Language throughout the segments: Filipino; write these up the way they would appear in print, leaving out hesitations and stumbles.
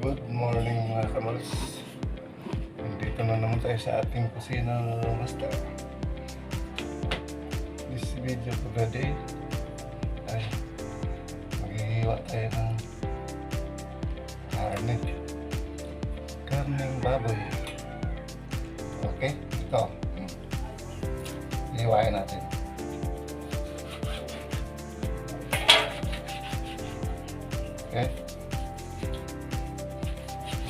Good morning mga kamals. Nandito na naman tayo sa ating kusina master. This video for the day ay maghihiwa tayo ng karneng baboy. Okay, ito hiwain natin. Okay,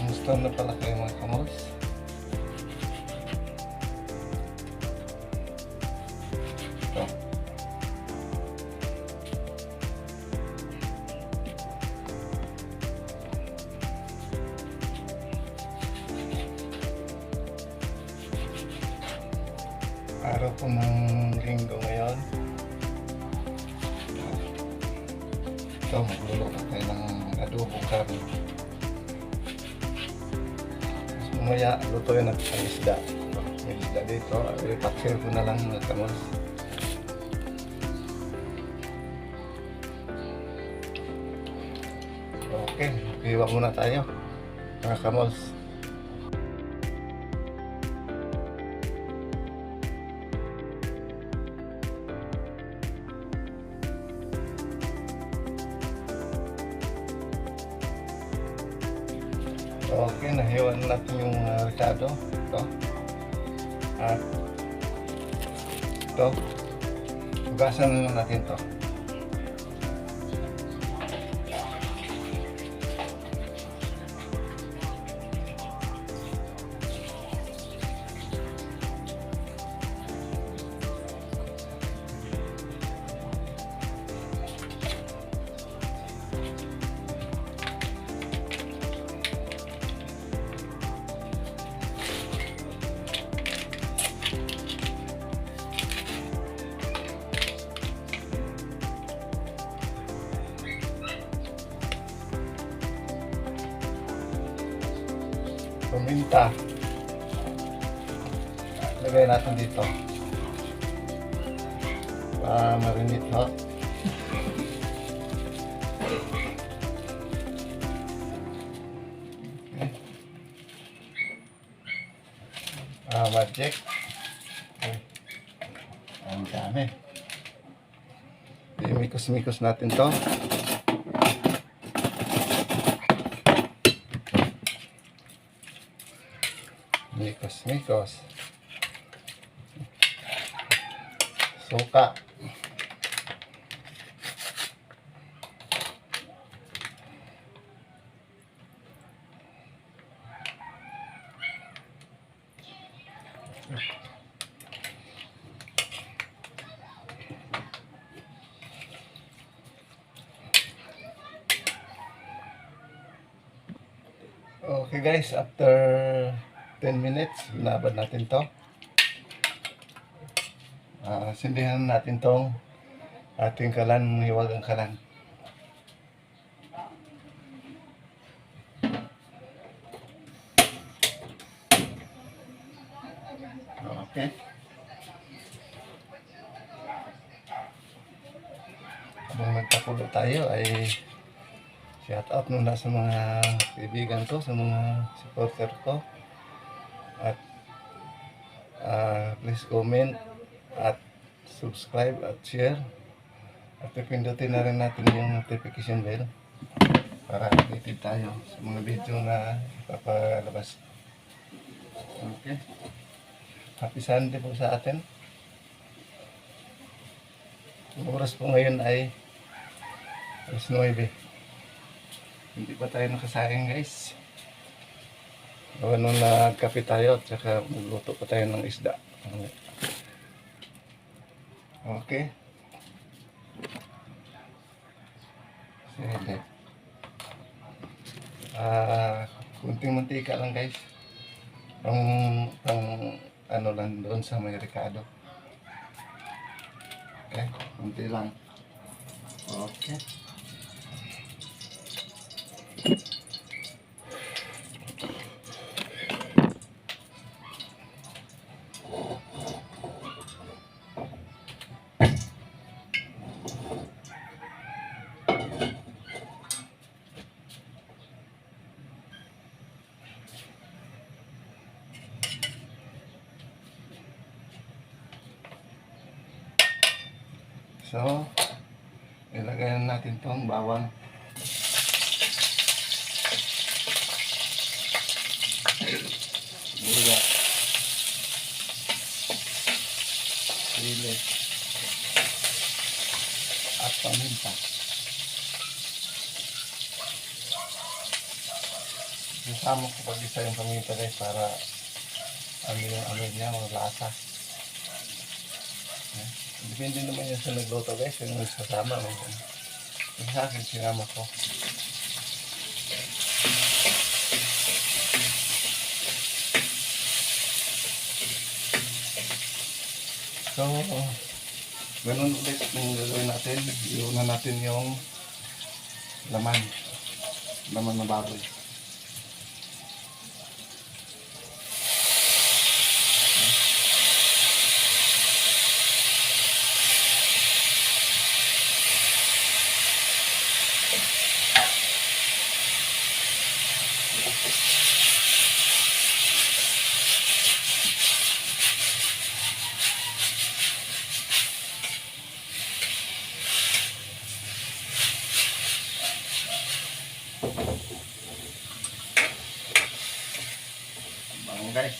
gusto na pala kayo mga kamals. Ito araw po ng linggo ngayon. Ito, magluluto tayo ng adobong karne. Mamaya lutuin natin ang isda. May isda dito, ipaksir ko na lang mga kamals. Okay, hiwa muna tayo mga kamals. Okay, nahiwan natin yung ricado. Ito. At ito. Hugasan na natin ito. Paminta. Lagay natin dito. Para marinate ho. Okay. Magic. Okay. Ang dami. Mikos-mikos natin to. Mikos. Suka. Okay guys, after 10 minutes, binabad natin to. Sindihan natin tong ating kalan, hiwagang kalan. Okay. Habang nagpakulo tayo ay shout out muna sa mga kaibigan ko, sa mga supporter ko. At please comment at subscribe at share. At pipindutin na rin natin yung notification bell para updated tayo sa mga video na ipapalabas. Okay. Happy Sunday po sa atin. Ang oras po ngayon ay alas 9. Hindi pa tayo nakasayang guys. Gawa nung nagkape tayo at saka magluto pa tayo ng isda. Okay. Sige. Kunting mantika lang guys. Pang ano lang doon sa may ricado. Okay, kunti lang. Okay. So, ilagay na natin itong bawang. Gula. Sili. At paminta. Isama ko pag isa yung paminta guys para yung ano niya, lasa. Depende naman yan sa nagluto guys, yung nagsasama. Yung sa akin, sinama ko. So, ganun ulit yung gagawin natin. Iuna natin yung laman. Laman na baboy. Bango guys.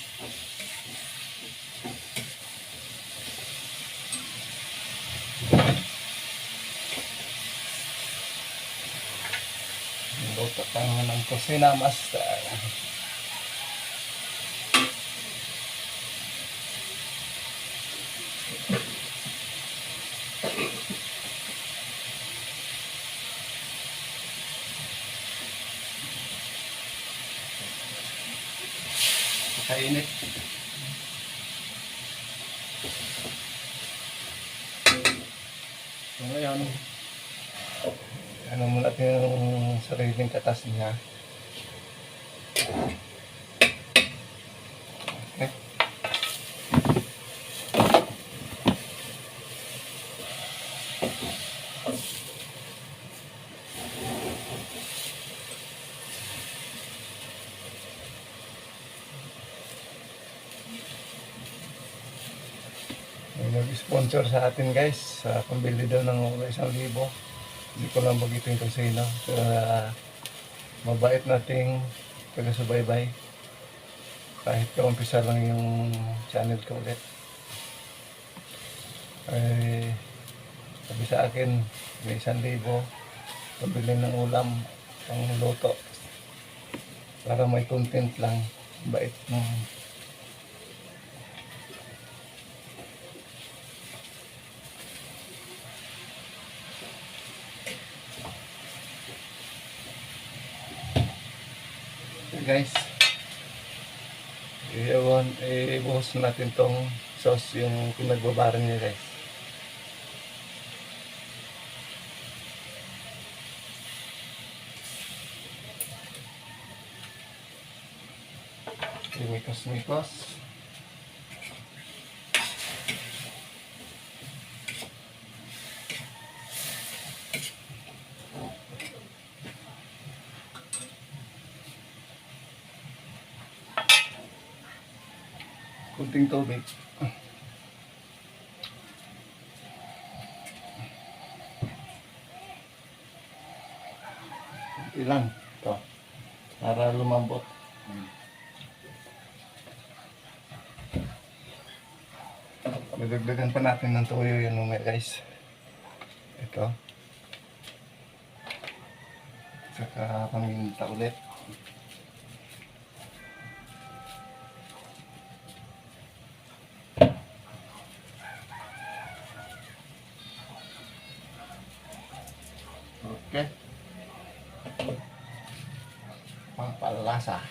Luto tayo ng kusina master. Kainit. So ngayon, ano muna natin yung sariling katas niya. Okay. May nag-sponsor sa atin guys, sa pambili daw ng 1,000. Hindi ko lang bagitin kung sino. Pero mabait nating taga-subaybay. Kahit kaumpisa lang yung channel ko ulit. Ay, sabi sa akin, may 1,000 pabili ng ulam, pang luto. Para may content lang. Bait mo. Guys, ibuhos natin tong sauce yung pinagbabaran niya guys. Imikos-mikos. Kunting tubig. Ilan? Ito. Para lumambot. Dagdagan pa natin ng toyo yun mga guys. Ito. Saka paminta ulit. Okay. Pampalasa.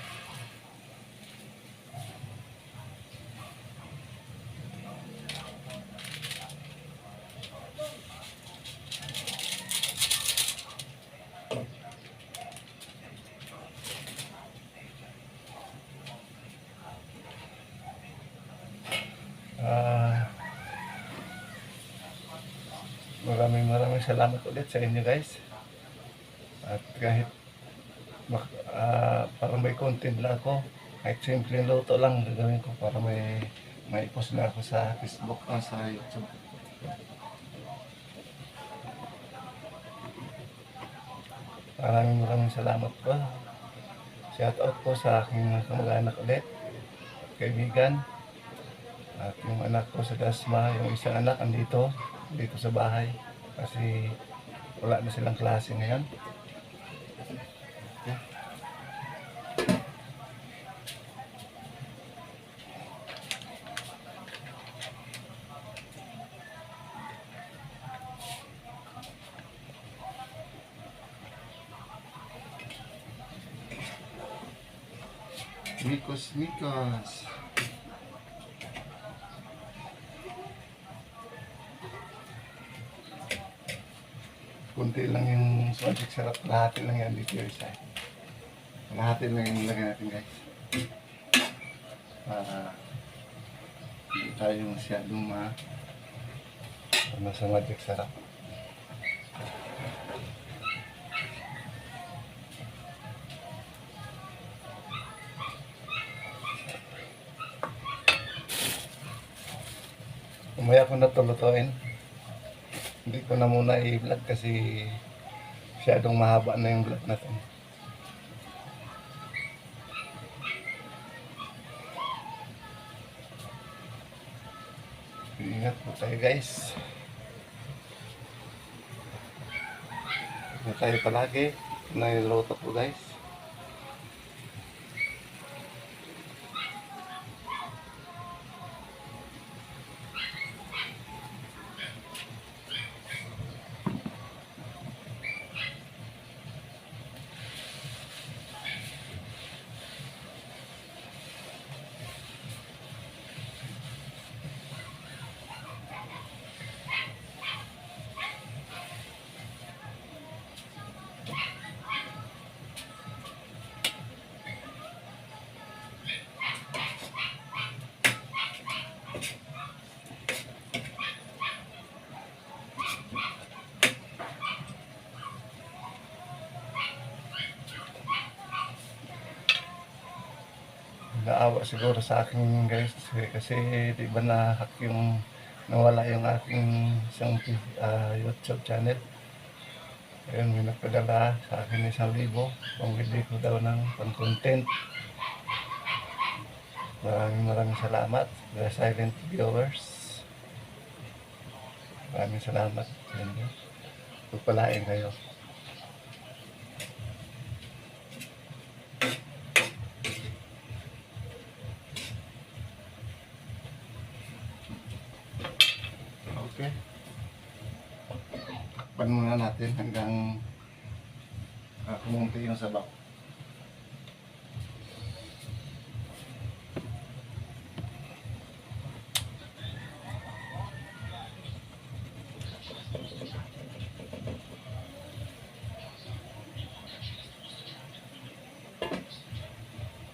Maraming salamat ulit sa inyo guys. At kahit para may content lang ako, kahit simple luto lang gagawin ko para may post na ako sa Facebook o sa YouTube. Maraming salamat po. Shout out po sa aking mga kamag-anak ulit, kaibigan, at yung anak ko sa Dasma, yung isang anak andito, dito sa bahay. Kasi wala na silang klase ngayon. Okay. Mikos. Kunti lang yung Magic Sarap. Lahati lang yan dito yung isa. Lahati lang yung lagay natin guys. Hindi tayo masyadong sa Magic Sarap. Umaya ko na tulutuin. Hindi ko na muna i-vlog kasi masyadong mahaba na yung vlog natin. Ingat po tayo guys. Ingat tayo palagi. Nailuto po guys. Naawa siguro sa akin guys kasi di ba na-hack yung nawala yung aking isang YouTube channel. Ayun, may nagpadala sa akin 1,000 pambili ko daw ng pang-content. Maraming salamat sa silent viewers. Maraming salamat. Pagpalain kayo. Okay. Takpan muna natin hanggang kumunti yung sabaw.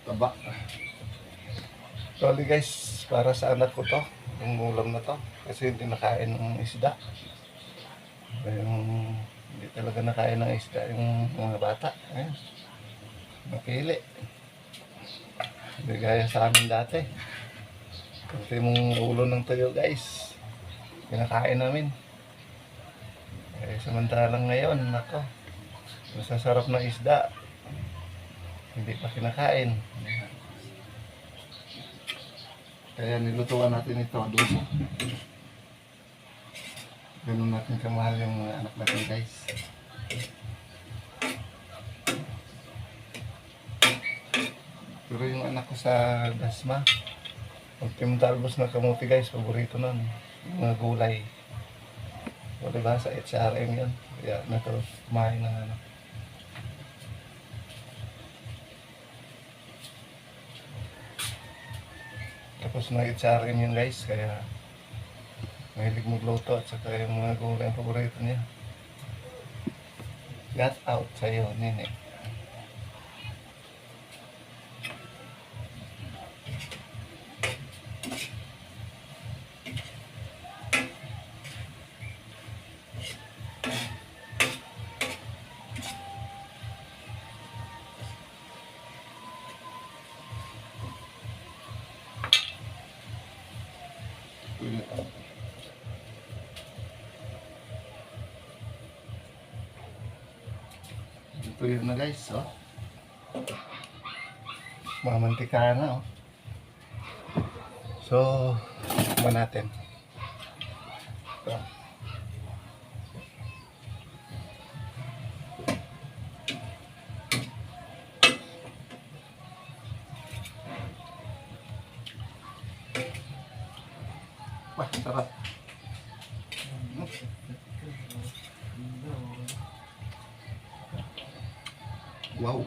Taba. Sorry guys, para sa anak ko to, yung ulam na to. Kasi hindi nakain ng isda. Hindi talaga nakain ng isda yung mga bata. Ayan. Napili. Hindi gaya sa amin dati. Kasi mong ulo ng tuyo guys. Pinakain namin. Samantalang ngayon, nako. Masasarap na isda. Hindi pa kinakain. Kaya nilutuan natin ito adobo. Ganun natin kamahal yung mga anak natin guys. Pero yung anak ko sa Dasma, ultimong talbos na kamuti guys, paborito nun. Yung mga gulay. O diba sa HRM yan. Kaya nato kumain ng ano. Tapos na HRM yun guys, kaya mahilig magluto at saka yung mga gulay ang paborito niya. Got out sa'yo, nini. tuyo na guys, oh. Mamantika na, oh. So, tikman natin. Ito. Wah, sarap. Wow.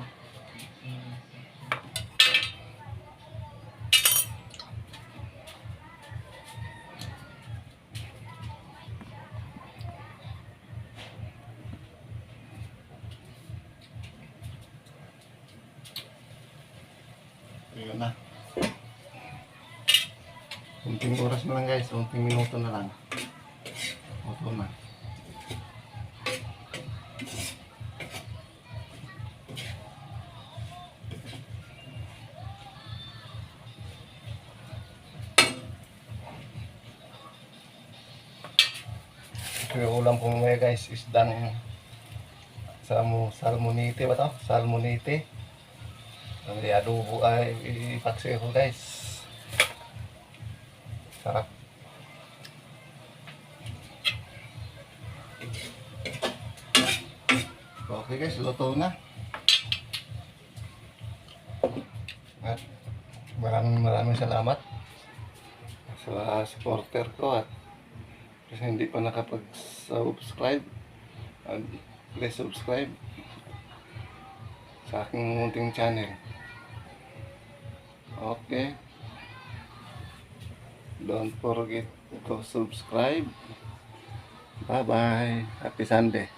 Ayun na. Unting oras na lang guys, unting minuto na lang. Luto na. Yung ulam ko mamaya guys, isdang salmonite ba to? Salmonite. Ang adobo ay ipaksiw ko guys. Sarap. Okay guys, luto na. At maraming salamat sa supporter ko at kasi hindi pa nakapag-subscribe, please subscribe sa aking munting channel. Okay, don't forget to subscribe. Bye bye, happy Sunday.